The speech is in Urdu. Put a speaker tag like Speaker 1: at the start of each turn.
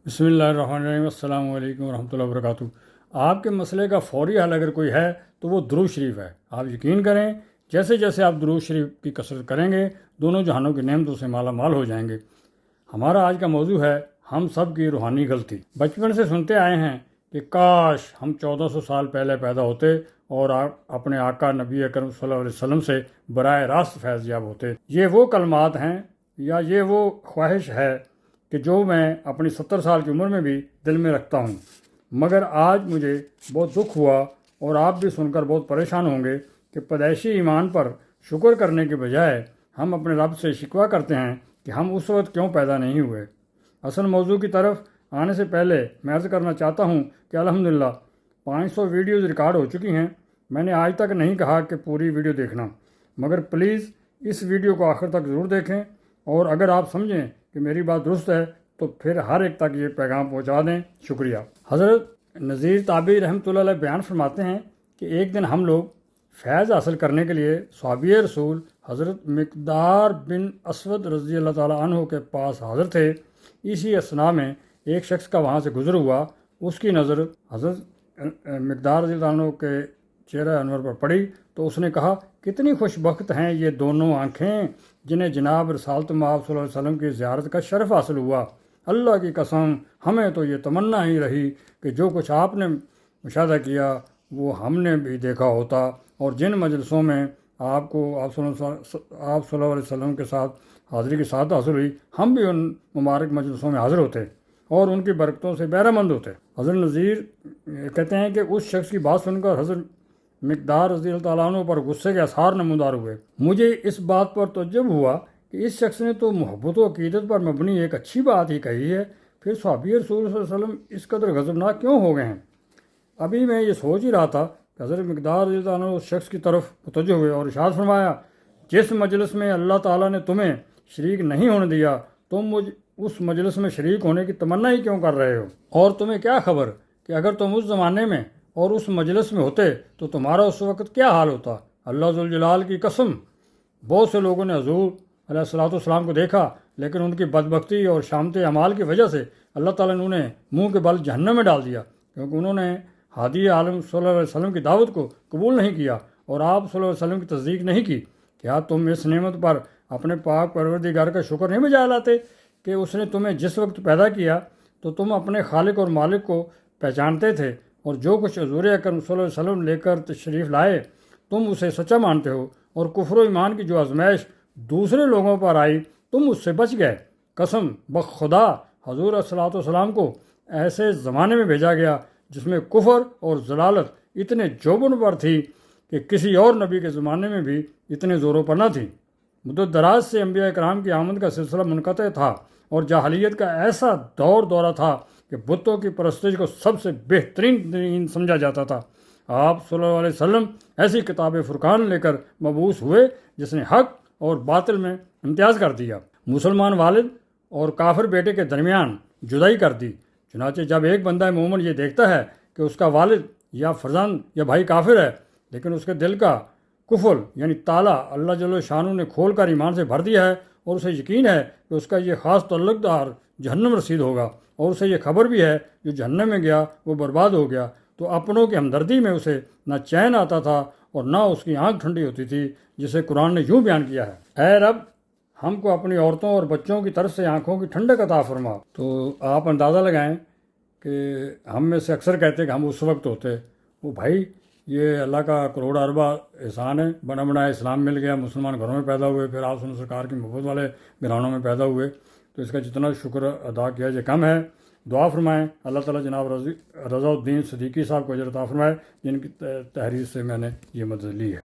Speaker 1: بسم اللہ الرحمن الرحیم۔ السلام علیکم ورحمۃ اللہ وبرکاتہ۔ آپ کے مسئلے کا فوری حل اگر کوئی ہے تو وہ درود شریف ہے۔ آپ یقین کریں، جیسے جیسے آپ درود شریف کی کثرت کریں گے دونوں جہانوں کی نعمتوں سے مالا مال ہو جائیں گے۔ ہمارا آج کا موضوع ہے ہم سب کی روحانی غلطی۔ بچپن سے سنتے آئے ہیں کہ کاش ہم 1400 سال پہلے پیدا ہوتے اور اپنے آقا نبی اکرم صلی اللہ علیہ وسلم سے براہ راست فیض یاب ہوتے۔ یہ وہ کلمات ہیں یا یہ وہ خواہش ہے کہ جو میں اپنی 70 سال کی عمر میں بھی دل میں رکھتا ہوں، مگر آج مجھے بہت دکھ ہوا اور آپ بھی سن کر بہت پریشان ہوں گے کہ پیدائشی ایمان پر شکر کرنے کے بجائے ہم اپنے رب سے شکوہ کرتے ہیں کہ ہم اس وقت کیوں پیدا نہیں ہوئے۔ اصل موضوع کی طرف آنے سے پہلے میں عرض کرنا چاہتا ہوں کہ الحمدللہ 500 ویڈیوز ریکارڈ ہو چکی ہیں۔ میں نے آج تک نہیں کہا کہ پوری ویڈیو دیکھنا، مگر پلیز اس ویڈیو کو آخر تک ضرور دیکھیں، اور اگر آپ سمجھیں کہ میری بات درست ہے تو پھر ہر ایک تک یہ پیغام پہنچا دیں۔ شکریہ۔ حضرت نذیر تابعی رحمۃ اللہ علیہ بیان فرماتے ہیں کہ ایک دن ہم لوگ فیض حاصل کرنے کے لیے صحابی رسول حضرت مقدار بن اسود رضی اللہ تعالیٰ عنہ کے پاس حاضر تھے۔ اسی اثناء میں ایک شخص کا وہاں سے گزر ہوا، اس کی نظر حضرت مقدار رضی اللہ عنہ کے چہرہ انور پر پڑی تو اس نے کہا، کتنی خوش بخت ہیں یہ دونوں آنکھیں جنہیں جناب رسالت مآب صلی اللہ علیہ وسلم کی زیارت کا شرف حاصل ہوا۔ اللہ کی قسم ہمیں تو یہ تمنا ہی رہی کہ جو کچھ آپ نے مشاہدہ کیا وہ ہم نے بھی دیکھا ہوتا، اور جن مجلسوں میں آپ کو آپ صلی اللہ علیہ وسلم کے ساتھ حاضری کی ساتھ حاصل ہوئی، ہم بھی ان مبارک مجلسوں میں حاضر ہوتے اور ان کی برکتوں سے بہرہ مند ہوتے۔ حضرت نذیر کہتے ہیں کہ اس شخص کی بات سن کر حضرت مقدار رضی اللہ تعالیٰ عنہ پر غصے کے آثار نمودار ہوئے۔ مجھے اس بات پر تعجب ہوا کہ اس شخص نے تو محبت و عقیدت پر مبنی ایک اچھی بات ہی کہی ہے، پھر صحابی رسول صلی اللہ علیہ وسلم اس قدر غضبناک کیوں ہو گئے ہیں؟ ابھی میں یہ سوچ ہی رہا تھا کہ حضرت مقدار رضی اللہ عنہ اس شخص کی طرف متوجہ ہوئے اور ارشاد فرمایا، جس مجلس میں اللہ تعالیٰ نے تمہیں شریک نہیں ہونے دیا، تم اس مجلس میں شریک ہونے کی تمنا ہی کیوں کر رہے ہو؟ اور تمہیں کیا خبر کہ اگر تم اس زمانے میں اور اس مجلس میں ہوتے تو تمہارا اس وقت کیا حال ہوتا؟ اللہ ذوالجلال کی قسم، بہت سے لوگوں نے حضور علیہ الصلوۃ والسلام کو دیکھا، لیکن ان کی بدبختی اور شامت اعمال کی وجہ سے اللہ تعالیٰ نے انہیں منہ کے بل جہنم میں ڈال دیا، کیونکہ انہوں نے ہادی عالم صلی اللہ علیہ وسلم کی دعوت کو قبول نہیں کیا اور آپ صلی اللہ علیہ وسلم کی تصدیق نہیں کی۔ کیا تم اس نعمت پر اپنے پاک پروردگار کا شکر نہیں بجا لاتے کہ اس نے تمہیں جس وقت پیدا کیا تو تم اپنے خالق اور مالک کو پہچانتے تھے، اور جو کچھ حضور اکرم صلی اللہ علیہ وسلم لے کر تشریف لائے تم اسے سچا مانتے ہو، اور کفر و ایمان کی جو آزمائش دوسرے لوگوں پر آئی تم اس سے بچ گئے۔ قسم بخدا حضور علیہ الصلوۃ والسلام کو ایسے زمانے میں بھیجا گیا جس میں کفر اور ضلالت اتنے جوبن پر تھی کہ کسی اور نبی کے زمانے میں بھی اتنے زوروں پر نہ تھی۔ مدت دراز سے انبیاء کرام کی آمد کا سلسلہ منقطع تھا، اور جاہلیت کا ایسا دورہ تھا کہ بتوں کی پرستش کو سب سے بہترین دین سمجھا جاتا تھا۔ آپ صلی اللہ علیہ وسلم ایسی کتاب فرقان لے کر مبعوث ہوئے جس نے حق اور باطل میں امتیاز کر دیا، مسلمان والد اور کافر بیٹے کے درمیان جدائی کر دی۔ چنانچہ جب ایک بندہ مومن یہ دیکھتا ہے کہ اس کا والد یا فرزند یا بھائی کافر ہے، لیکن اس کے دل کا کفر یعنی تالا اللہ جل شانہ نے کھول کر ایمان سے بھر دیا ہے، اور اسے یقین ہے کہ اس کا یہ خاص تعلق دار جہنم رسید ہوگا، اور اسے یہ خبر بھی ہے جو جہنم میں گیا وہ برباد ہو گیا، تو اپنوں کی ہمدردی میں اسے نہ چین آتا تھا اور نہ اس کی آنکھ ٹھنڈی ہوتی تھی، جسے قرآن نے یوں بیان کیا ہے، اے رب ہم کو اپنی عورتوں اور بچوں کی طرف سے آنکھوں کی ٹھنڈک عطا فرما۔ تو آپ اندازہ لگائیں کہ ہم میں سے اکثر کہتے ہیں کہ ہم اس وقت ہوتے، وہ بھائی یہ اللہ کا کروڑ اربہ احسان ہے، بنا بنایا اسلام مل گیا، مسلمان گھروں میں پیدا ہوئے، پھر آپ سرکار کی محبت والے گھرانوں میں پیدا ہوئے، تو اس کا جتنا شکر ادا کیا جائے کم ہے۔ دعا فرمائیں اللہ تعالیٰ جناب رضا الدین صدیقی صاحب کو اجر عطا فرمائے، جن کی تحریر سے میں نے یہ مدد لی ہے۔